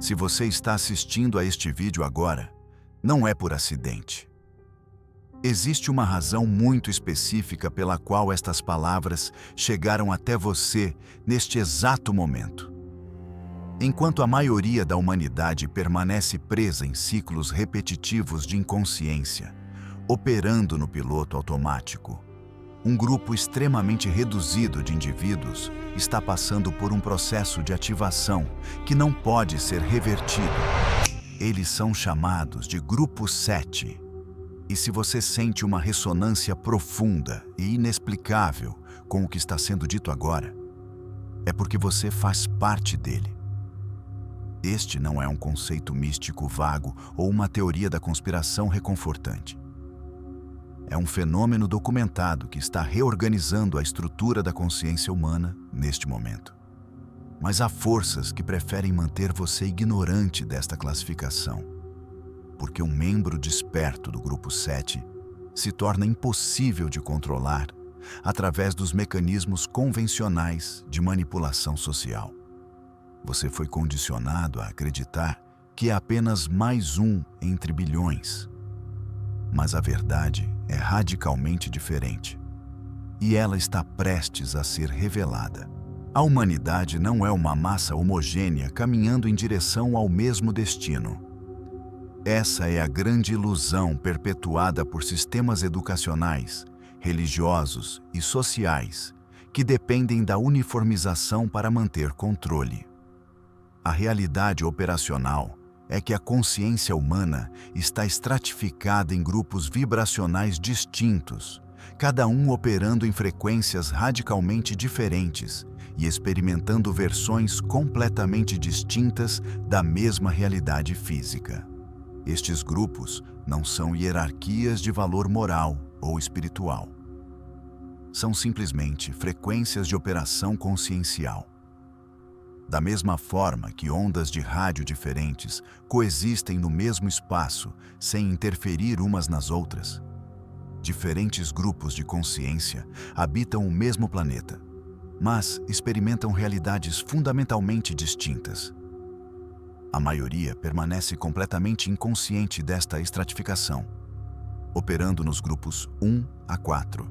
Se você está assistindo a este vídeo agora, não é por acidente. Existe uma razão muito específica pela qual estas palavras chegaram até você neste exato momento. Enquanto a maioria da humanidade permanece presa em ciclos repetitivos de inconsciência, operando no piloto automático, um grupo extremamente reduzido de indivíduos está passando por um processo de ativação que não pode ser revertido. Eles são chamados de Grupo 7. E se você sente uma ressonância profunda e inexplicável com o que está sendo dito agora, é porque você faz parte dele. Este não é um conceito místico vago ou uma teoria da conspiração reconfortante. É um fenômeno documentado que está reorganizando a estrutura da consciência humana neste momento. Mas há forças que preferem manter você ignorante desta classificação, porque um membro desperto do Grupo 7 se torna impossível de controlar através dos mecanismos convencionais de manipulação social. Você foi condicionado a acreditar que é apenas mais um entre bilhões. Mas a verdade é radicalmente diferente. E ela está prestes a ser revelada. A humanidade não é uma massa homogênea caminhando em direção ao mesmo destino. Essa é a grande ilusão perpetuada por sistemas educacionais, religiosos e sociais que dependem da uniformização para manter controle. A realidade operacional é que a consciência humana está estratificada em grupos vibracionais distintos, cada um operando em frequências radicalmente diferentes e experimentando versões completamente distintas da mesma realidade física. Estes grupos não são hierarquias de valor moral ou espiritual. São simplesmente frequências de operação consciencial. Da mesma forma que ondas de rádio diferentes coexistem no mesmo espaço sem interferir umas nas outras, diferentes grupos de consciência habitam o mesmo planeta, mas experimentam realidades fundamentalmente distintas. A maioria permanece completamente inconsciente desta estratificação, operando nos grupos 1 a 4,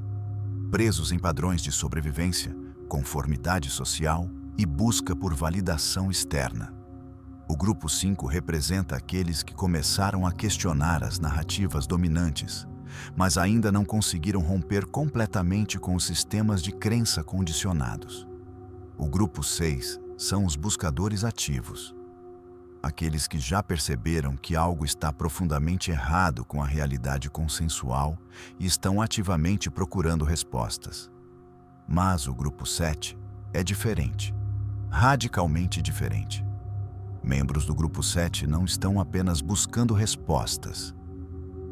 presos em padrões de sobrevivência, conformidade social e busca por validação externa. O grupo 5 representa aqueles que começaram a questionar as narrativas dominantes, mas ainda não conseguiram romper completamente com os sistemas de crença condicionados. O grupo 6 são os buscadores ativos, aqueles que já perceberam que algo está profundamente errado com a realidade consensual e estão ativamente procurando respostas. Mas o grupo 7 é diferente. Radicalmente diferente. Membros do Grupo 7 não estão apenas buscando respostas.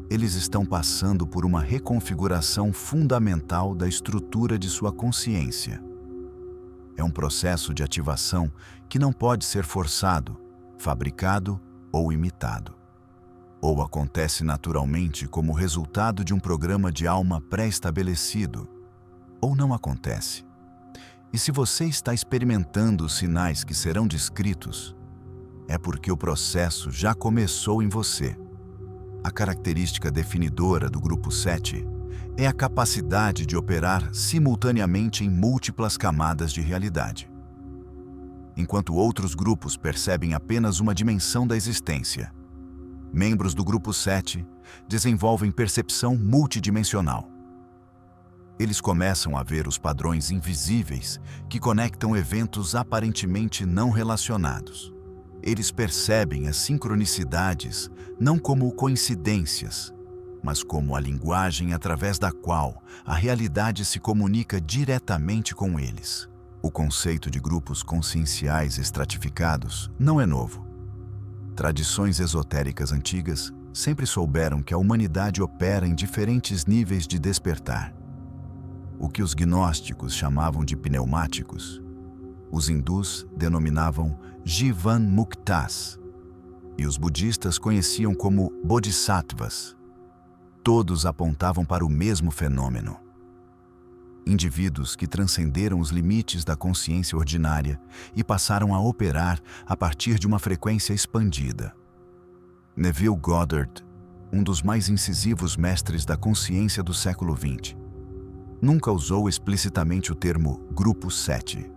Eles estão passando por uma reconfiguração fundamental da estrutura de sua consciência. É um processo de ativação que não pode ser forçado, fabricado ou imitado. Ou acontece naturalmente como resultado de um programa de alma pré-estabelecido, ou não acontece. E se você está experimentando os sinais que serão descritos, é porque o processo já começou em você. A característica definidora do Grupo 7 é a capacidade de operar simultaneamente em múltiplas camadas de realidade. Enquanto outros grupos percebem apenas uma dimensão da existência, membros do Grupo 7 desenvolvem percepção multidimensional. Eles começam a ver os padrões invisíveis que conectam eventos aparentemente não relacionados. Eles percebem as sincronicidades não como coincidências, mas como a linguagem através da qual a realidade se comunica diretamente com eles. O conceito de grupos conscienciais estratificados não é novo. Tradições esotéricas antigas sempre souberam que a humanidade opera em diferentes níveis de despertar. O que os gnósticos chamavam de pneumáticos, os hindus denominavam Jivan Muktas e os budistas conheciam como bodhisattvas. Todos apontavam para o mesmo fenômeno. Indivíduos que transcenderam os limites da consciência ordinária e passaram a operar a partir de uma frequência expandida. Neville Goddard, um dos mais incisivos mestres da consciência do século XX, nunca usou explicitamente o termo Grupo 7,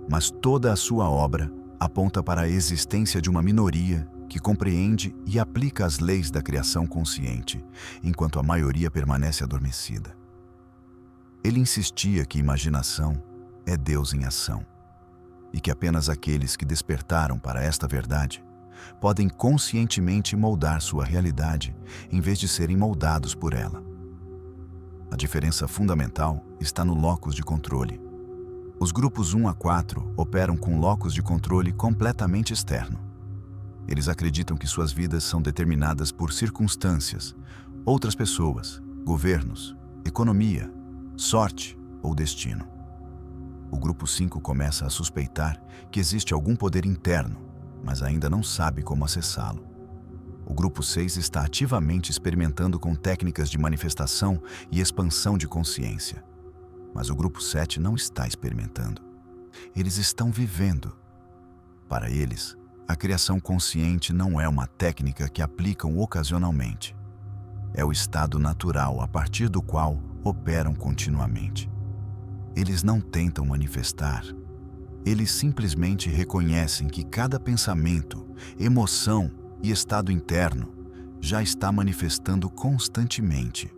mas toda a sua obra aponta para a existência de uma minoria que compreende e aplica as leis da criação consciente, enquanto a maioria permanece adormecida. Ele insistia que imaginação é Deus em ação, e que apenas aqueles que despertaram para esta verdade podem conscientemente moldar sua realidade em vez de serem moldados por ela. A diferença fundamental está no locus de controle. Os grupos 1 a 4 operam com locus de controle completamente externo. Eles acreditam que suas vidas são determinadas por circunstâncias, outras pessoas, governos, economia, sorte ou destino. O grupo 5 começa a suspeitar que existe algum poder interno, mas ainda não sabe como acessá-lo. O grupo 6 está ativamente experimentando com técnicas de manifestação e expansão de consciência. Mas o grupo 7 não está experimentando. Eles estão vivendo. Para eles, a criação consciente não é uma técnica que aplicam ocasionalmente. É o estado natural a partir do qual operam continuamente. Eles não tentam manifestar. Eles simplesmente reconhecem que cada pensamento, emoção e estado interno já está manifestando constantemente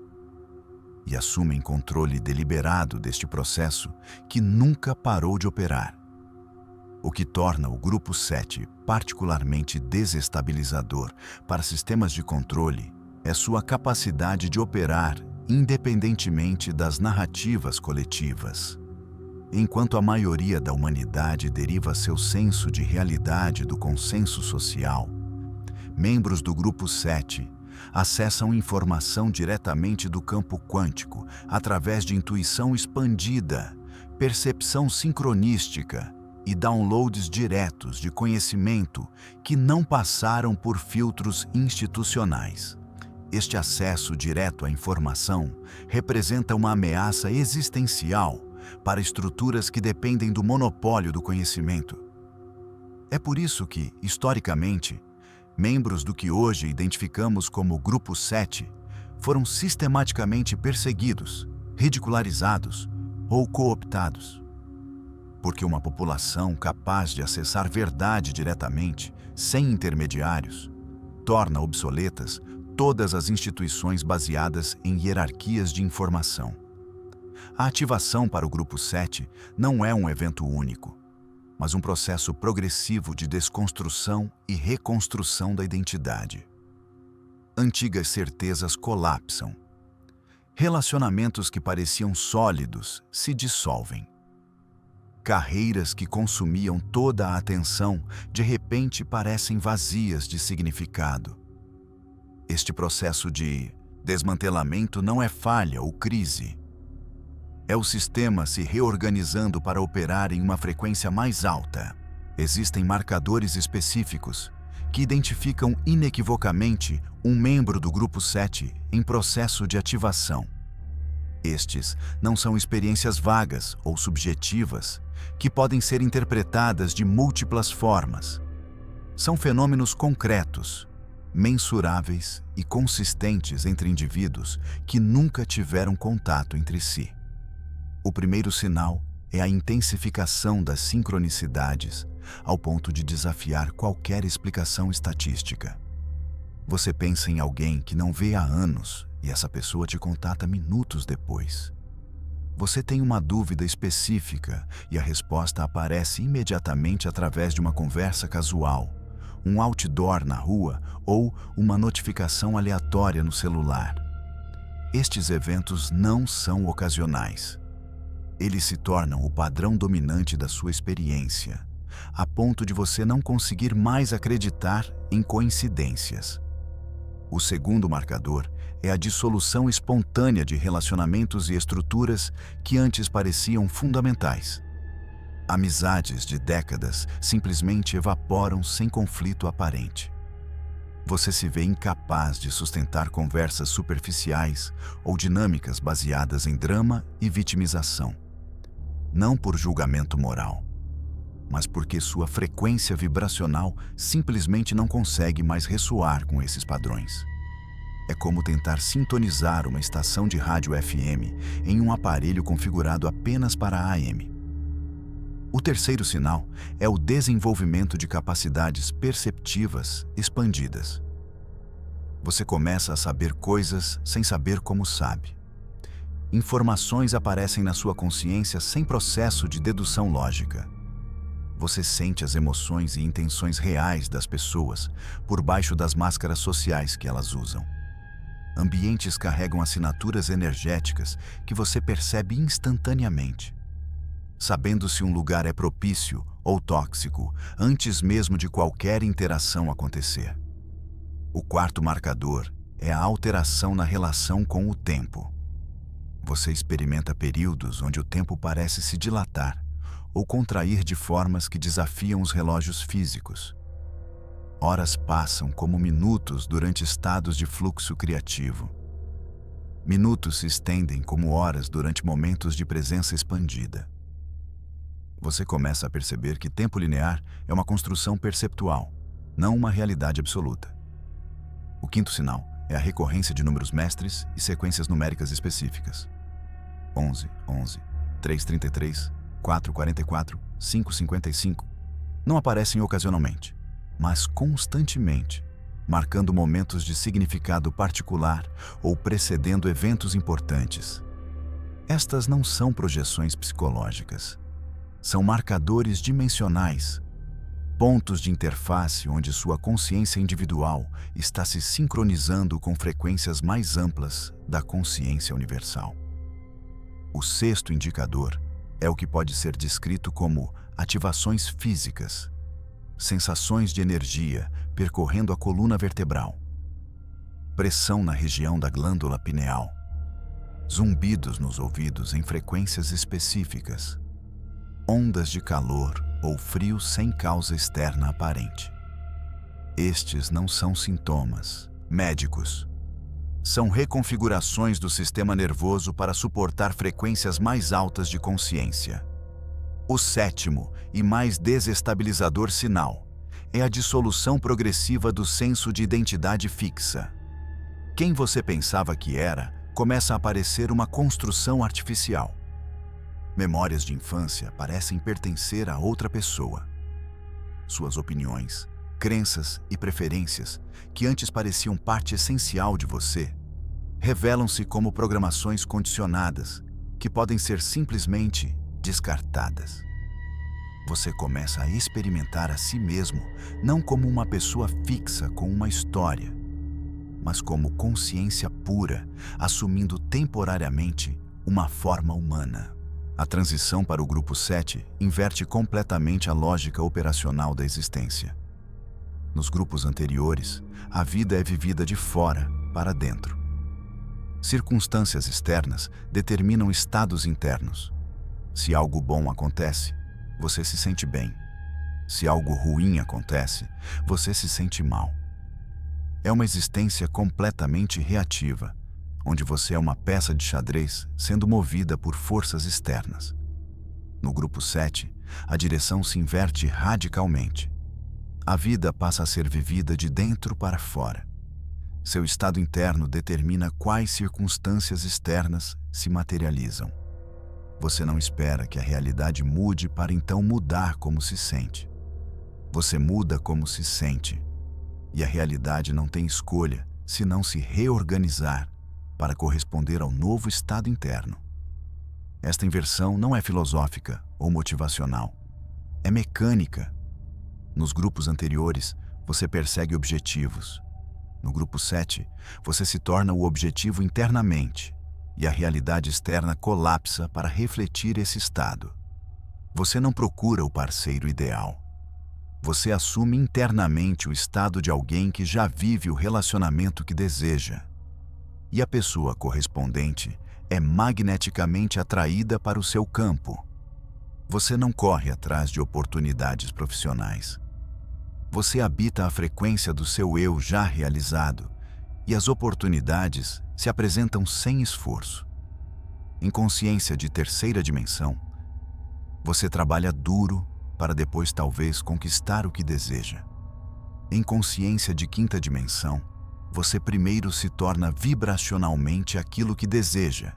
e assumem controle deliberado deste processo que nunca parou de operar. O que torna o grupo 7 particularmente desestabilizador para sistemas de controle é sua capacidade de operar independentemente das narrativas coletivas. Enquanto a maioria da humanidade deriva seu senso de realidade do consenso social, membros do grupo 7 acessam informação diretamente do campo quântico através de intuição expandida, percepção sincronística e downloads diretos de conhecimento que não passaram por filtros institucionais. Este acesso direto à informação representa uma ameaça existencial para estruturas que dependem do monopólio do conhecimento. É por isso que, historicamente, membros do que hoje identificamos como Grupo 7 foram sistematicamente perseguidos, ridicularizados ou cooptados. Porque uma população capaz de acessar verdade diretamente, sem intermediários, torna obsoletas todas as instituições baseadas em hierarquias de informação. A ativação para o Grupo 7 não é um evento único, mas um processo progressivo de desconstrução e reconstrução da identidade. Antigas certezas colapsam. Relacionamentos que pareciam sólidos se dissolvem. Carreiras que consumiam toda a atenção, de repente parecem vazias de significado. Este processo de desmantelamento não é falha ou crise. É o sistema se reorganizando para operar em uma frequência mais alta. Existem marcadores específicos que identificam inequivocamente um membro do Grupo 7 em processo de ativação. Estes não são experiências vagas ou subjetivas que podem ser interpretadas de múltiplas formas. São fenômenos concretos, mensuráveis e consistentes entre indivíduos que nunca tiveram contato entre si. O primeiro sinal é a intensificação das sincronicidades, ao ponto de desafiar qualquer explicação estatística. Você pensa em alguém que não vê há anos e essa pessoa te contata minutos depois. Você tem uma dúvida específica e a resposta aparece imediatamente através de uma conversa casual, um outdoor na rua ou uma notificação aleatória no celular. Estes eventos não são ocasionais. Eles se tornam o padrão dominante da sua experiência, a ponto de você não conseguir mais acreditar em coincidências. O segundo marcador é a dissolução espontânea de relacionamentos e estruturas que antes pareciam fundamentais. Amizades de décadas simplesmente evaporam sem conflito aparente. Você se vê incapaz de sustentar conversas superficiais ou dinâmicas baseadas em drama e vitimização. Não por julgamento moral, mas porque sua frequência vibracional simplesmente não consegue mais ressoar com esses padrões. É como tentar sintonizar uma estação de rádio FM em um aparelho configurado apenas para AM. O terceiro sinal é o desenvolvimento de capacidades perceptivas expandidas. Você começa a saber coisas sem saber como sabe. Informações aparecem na sua consciência sem processo de dedução lógica. Você sente as emoções e intenções reais das pessoas por baixo das máscaras sociais que elas usam. Ambientes carregam assinaturas energéticas que você percebe instantaneamente, sabendo se um lugar é propício ou tóxico antes mesmo de qualquer interação acontecer. O quarto marcador é a alteração na relação com o tempo. Você experimenta períodos onde o tempo parece se dilatar ou contrair de formas que desafiam os relógios físicos. Horas passam como minutos durante estados de fluxo criativo. Minutos se estendem como horas durante momentos de presença expandida. Você começa a perceber que tempo linear é uma construção perceptual, não uma realidade absoluta. O quinto sinal é a recorrência de números mestres e sequências numéricas específicas. 11, 11, 333, 444, 555 não aparecem ocasionalmente, mas constantemente, marcando momentos de significado particular ou precedendo eventos importantes. Estas não são projeções psicológicas. São marcadores dimensionais, pontos de interface onde sua consciência individual está se sincronizando com frequências mais amplas da consciência universal. O sexto indicador é o que pode ser descrito como ativações físicas, sensações de energia percorrendo a coluna vertebral, pressão na região da glândula pineal, zumbidos nos ouvidos em frequências específicas, ondas de calor ou frio sem causa externa aparente. Estes não são sintomas médicos. São reconfigurações do sistema nervoso para suportar frequências mais altas de consciência. O sétimo e mais desestabilizador sinal é a dissolução progressiva do senso de identidade fixa. Quem você pensava que era começa a parecer uma construção artificial. Memórias de infância parecem pertencer a outra pessoa. Suas opiniões, crenças e preferências, que antes pareciam parte essencial de você, revelam-se como programações condicionadas que podem ser simplesmente descartadas. Você começa a experimentar a si mesmo não como uma pessoa fixa com uma história, mas como consciência pura, assumindo temporariamente uma forma humana. A transição para o grupo 7 inverte completamente a lógica operacional da existência. Nos grupos anteriores, a vida é vivida de fora para dentro. Circunstâncias externas determinam estados internos. Se algo bom acontece, você se sente bem. Se algo ruim acontece, você se sente mal. É uma existência completamente reativa, onde você é uma peça de xadrez sendo movida por forças externas. No grupo 7, a direção se inverte radicalmente. A vida passa a ser vivida de dentro para fora. Seu estado interno determina quais circunstâncias externas se materializam. Você não espera que a realidade mude para então mudar como se sente. Você muda como se sente. E a realidade não tem escolha senão se reorganizar para corresponder ao novo estado interno. Esta inversão não é filosófica ou motivacional. É mecânica. Nos grupos anteriores, você persegue objetivos. No grupo 7, você se torna o objetivo internamente, e a realidade externa colapsa para refletir esse estado. Você não procura o parceiro ideal. Você assume internamente o estado de alguém que já vive o relacionamento que deseja. E a pessoa correspondente é magneticamente atraída para o seu campo. Você não corre atrás de oportunidades profissionais. Você habita a frequência do seu eu já realizado e as oportunidades se apresentam sem esforço. Em consciência de terceira dimensão, você trabalha duro para depois talvez conquistar o que deseja. Em consciência de quinta dimensão, você primeiro se torna vibracionalmente aquilo que deseja,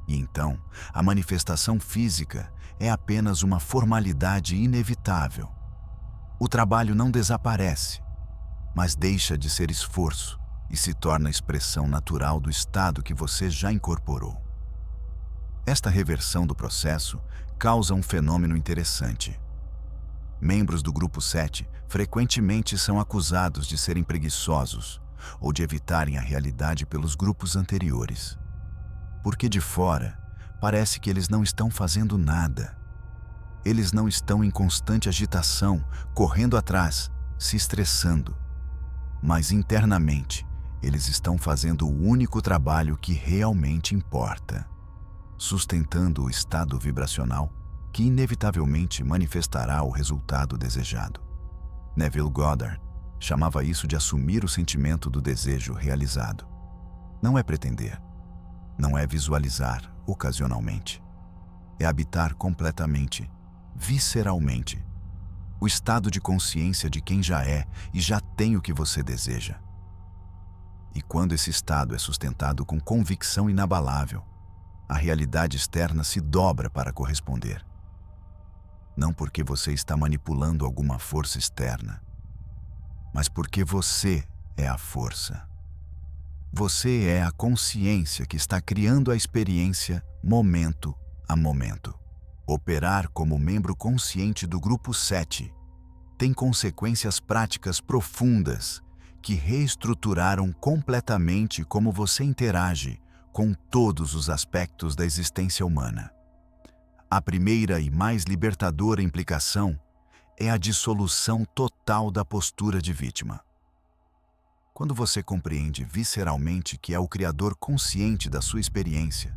e então a manifestação física é apenas uma formalidade inevitável. O trabalho não desaparece, mas deixa de ser esforço e se torna expressão natural do estado que você já incorporou. Esta reversão do processo causa um fenômeno interessante. Membros do grupo 7 frequentemente são acusados de serem preguiçosos ou de evitarem a realidade pelos grupos anteriores. Porque de fora, parece que eles não estão fazendo nada. Eles não estão em constante agitação, correndo atrás, se estressando. Mas internamente, eles estão fazendo o único trabalho que realmente importa, sustentando o estado vibracional que inevitavelmente manifestará o resultado desejado. Neville Goddard chamava isso de assumir o sentimento do desejo realizado. Não é pretender, não é visualizar ocasionalmente. É habitar completamente, visceralmente, o estado de consciência de quem já é e já tem o que você deseja. E quando esse estado é sustentado com convicção inabalável, a realidade externa se dobra para corresponder. Não porque você está manipulando alguma força externa, mas porque você é a força. Você é a consciência que está criando a experiência momento a momento. Operar como membro consciente do grupo 7 tem consequências práticas profundas que reestruturaram completamente como você interage com todos os aspectos da existência humana. A primeira e mais libertadora implicação é a dissolução total da postura de vítima. Quando você compreende visceralmente que é o Criador consciente da sua experiência,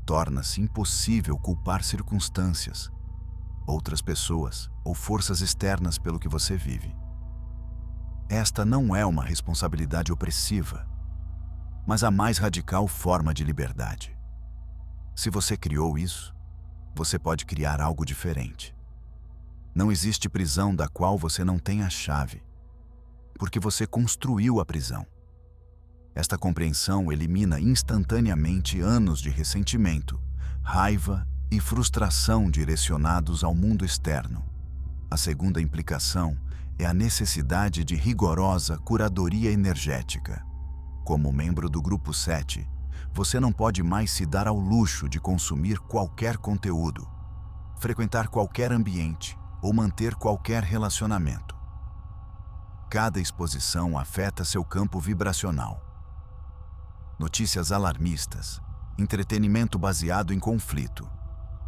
torna-se impossível culpar circunstâncias, outras pessoas ou forças externas pelo que você vive. Esta não é uma responsabilidade opressiva, mas a mais radical forma de liberdade. Se você criou isso, você pode criar algo diferente. Não existe prisão da qual você não tenha a chave, porque você construiu a prisão. Esta compreensão elimina instantaneamente anos de ressentimento, raiva e frustração direcionados ao mundo externo. A segunda implicação é a necessidade de rigorosa curadoria energética. Como membro do grupo 7, você não pode mais se dar ao luxo de consumir qualquer conteúdo, frequentar qualquer ambiente ou manter qualquer relacionamento. Cada exposição afeta seu campo vibracional. Notícias alarmistas, entretenimento baseado em conflito,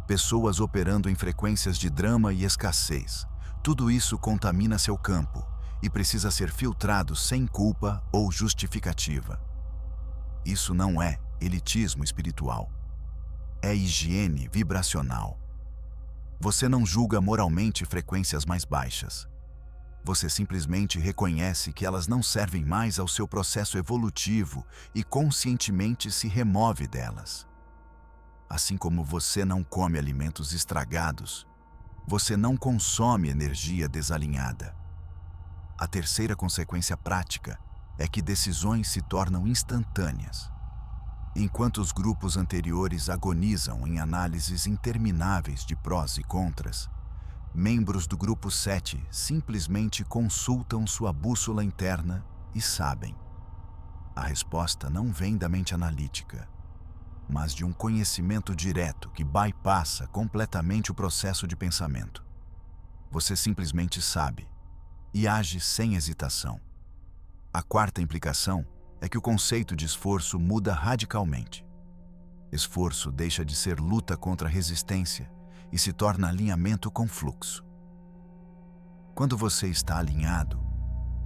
pessoas operando em frequências de drama e escassez, tudo isso contamina seu campo e precisa ser filtrado sem culpa ou justificativa. Isso não é elitismo espiritual. É higiene vibracional. Você não julga moralmente frequências mais baixas. Você simplesmente reconhece que elas não servem mais ao seu processo evolutivo e conscientemente se remove delas. Assim como você não come alimentos estragados, você não consome energia desalinhada. A terceira consequência prática é que decisões se tornam instantâneas. Enquanto os grupos anteriores agonizam em análises intermináveis de prós e contras, membros do grupo 7 simplesmente consultam sua bússola interna e sabem. A resposta não vem da mente analítica, mas de um conhecimento direto que bypassa completamente o processo de pensamento. Você simplesmente sabe e age sem hesitação. A quarta implicação é que o conceito de esforço muda radicalmente. Esforço deixa de ser luta contra a resistência e se torna alinhamento com fluxo. Quando você está alinhado,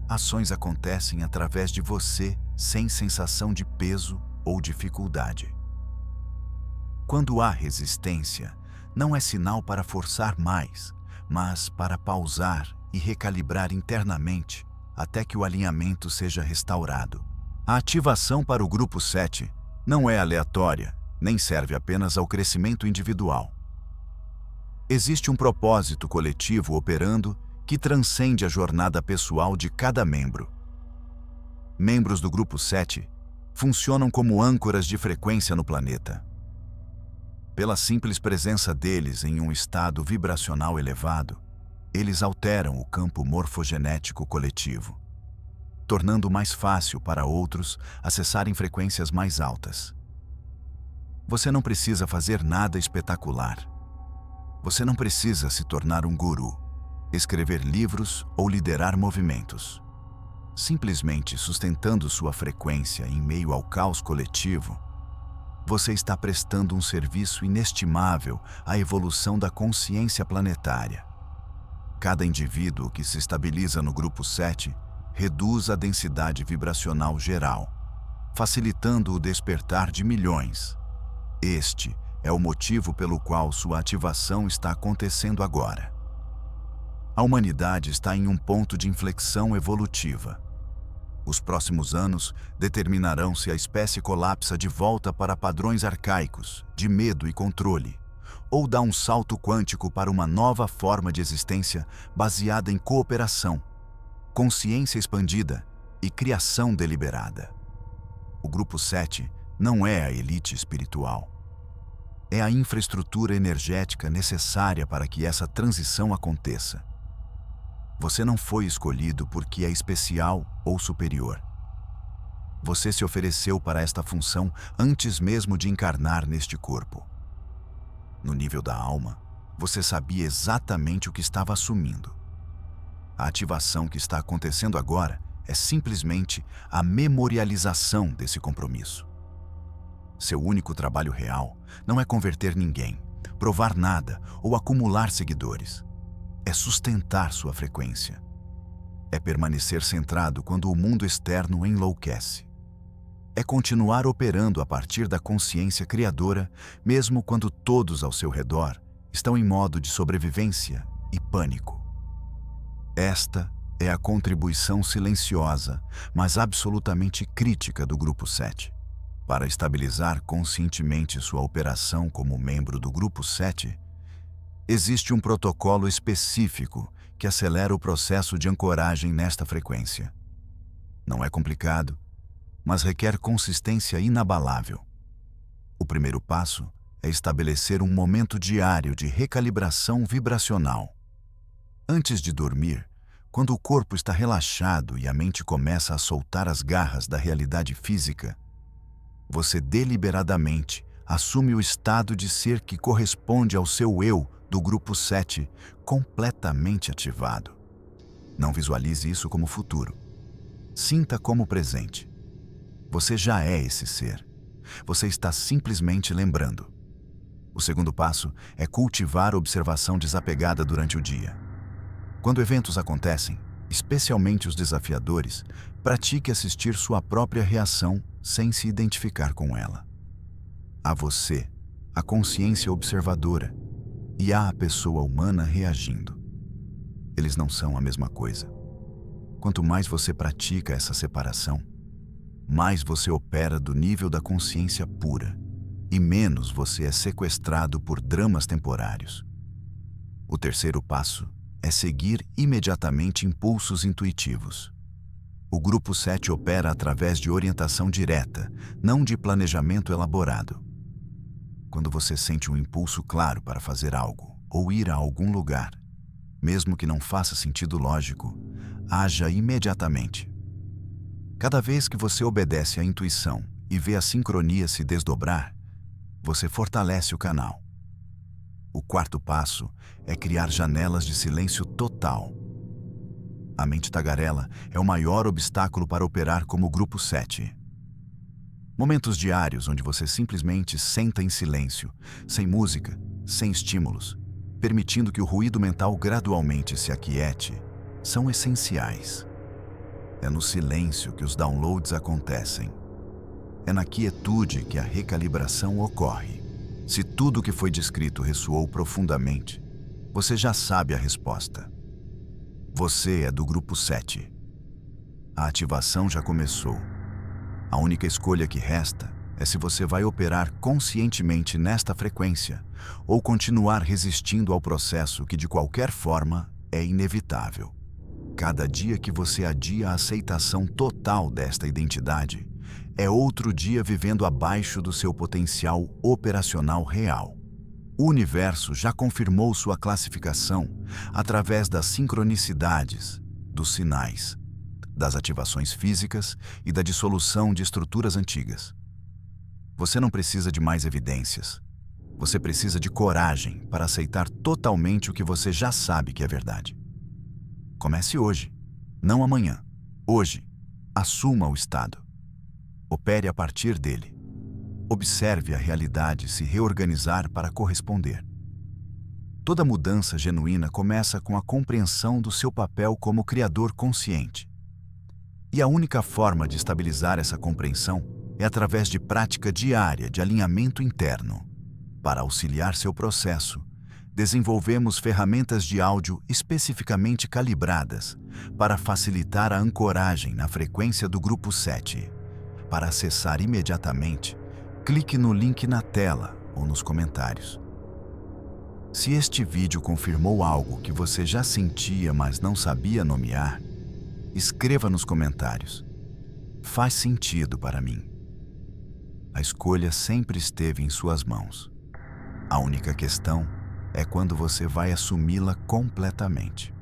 ações acontecem através de você sem sensação de peso ou dificuldade. Quando há resistência, não é sinal para forçar mais, mas para pausar e recalibrar internamente até que o alinhamento seja restaurado. A ativação para o grupo 7 não é aleatória, nem serve apenas ao crescimento individual. Existe um propósito coletivo operando que transcende a jornada pessoal de cada membro. Membros do grupo 7 funcionam como âncoras de frequência no planeta. Pela simples presença deles em um estado vibracional elevado, eles alteram o campo morfogenético coletivo, tornando mais fácil para outros acessarem frequências mais altas. Você não precisa fazer nada espetacular. Você não precisa se tornar um guru, escrever livros ou liderar movimentos. Simplesmente sustentando sua frequência em meio ao caos coletivo, você está prestando um serviço inestimável à evolução da consciência planetária. Cada indivíduo que se estabiliza no grupo 7 reduz a densidade vibracional geral, facilitando o despertar de milhões. Este é o motivo pelo qual sua ativação está acontecendo agora. A humanidade está em um ponto de inflexão evolutiva. Os próximos anos determinarão se a espécie colapsa de volta para padrões arcaicos, de medo e controle, ou dá um salto quântico para uma nova forma de existência baseada em cooperação, consciência expandida e criação deliberada. O grupo 7 não é a elite espiritual. É a infraestrutura energética necessária para que essa transição aconteça. Você não foi escolhido porque é especial ou superior. Você se ofereceu para esta função antes mesmo de encarnar neste corpo. No nível da alma, você sabia exatamente o que estava assumindo. A ativação que está acontecendo agora é simplesmente a memorialização desse compromisso. Seu único trabalho real não é converter ninguém, provar nada ou acumular seguidores. É sustentar sua frequência. É permanecer centrado quando o mundo externo enlouquece. É continuar operando a partir da consciência criadora, mesmo quando todos ao seu redor estão em modo de sobrevivência e pânico. Esta é a contribuição silenciosa, mas absolutamente crítica do Grupo 7. Para estabilizar conscientemente sua operação como membro do Grupo 7, existe um protocolo específico que acelera o processo de ancoragem nesta frequência. Não é complicado, mas requer consistência inabalável. O primeiro passo é estabelecer um momento diário de recalibração vibracional. Antes de dormir, quando o corpo está relaxado e a mente começa a soltar as garras da realidade física, você deliberadamente assume o estado de ser que corresponde ao seu eu do grupo 7, completamente ativado. Não visualize isso como futuro. Sinta como presente. Você já é esse ser. Você está simplesmente lembrando. O segundo passo é cultivar a observação desapegada durante o dia. Quando eventos acontecem, especialmente os desafiadores, pratique assistir sua própria reação sem se identificar com ela. Há você, a consciência observadora, e há a pessoa humana reagindo. Eles não são a mesma coisa. Quanto mais você pratica essa separação, mais você opera do nível da consciência pura e menos você é sequestrado por dramas temporários. O terceiro passo é seguir imediatamente impulsos intuitivos. O Grupo 7 opera através de orientação direta, não de planejamento elaborado. Quando você sente um impulso claro para fazer algo ou ir a algum lugar, mesmo que não faça sentido lógico, haja imediatamente. Cada vez que você obedece à intuição e vê a sincronia se desdobrar, você fortalece o canal. O quarto passo é criar janelas de silêncio total. A mente tagarela é o maior obstáculo para operar como Grupo 7. Momentos diários onde você simplesmente senta em silêncio, sem música, sem estímulos, permitindo que o ruído mental gradualmente se aquiete, são essenciais. É no silêncio que os downloads acontecem. É na quietude que a recalibração ocorre. Se tudo o que foi descrito ressoou profundamente, você já sabe a resposta. Você é do grupo 7. A ativação já começou. A única escolha que resta é se você vai operar conscientemente nesta frequência ou continuar resistindo ao processo que, de qualquer forma, é inevitável. Cada dia que você adia a aceitação total desta identidade é outro dia vivendo abaixo do seu potencial operacional real. O universo já confirmou sua classificação através das sincronicidades, dos sinais, das ativações físicas e da dissolução de estruturas antigas. Você não precisa de mais evidências. Você precisa de coragem para aceitar totalmente o que você já sabe que é verdade. Comece hoje, não amanhã. Hoje, assuma o estado. Opere a partir dele. Observe a realidade se reorganizar para corresponder. Toda mudança genuína começa com a compreensão do seu papel como criador consciente. E a única forma de estabilizar essa compreensão é através de prática diária de alinhamento interno. Para auxiliar seu processo, desenvolvemos ferramentas de áudio especificamente calibradas para facilitar a ancoragem na frequência do grupo 7. Para acessar imediatamente, clique no link na tela ou nos comentários. Se este vídeo confirmou algo que você já sentia, mas não sabia nomear, escreva nos comentários. Faz sentido para mim. A escolha sempre esteve em suas mãos. A única questão é quando você vai assumi-la completamente.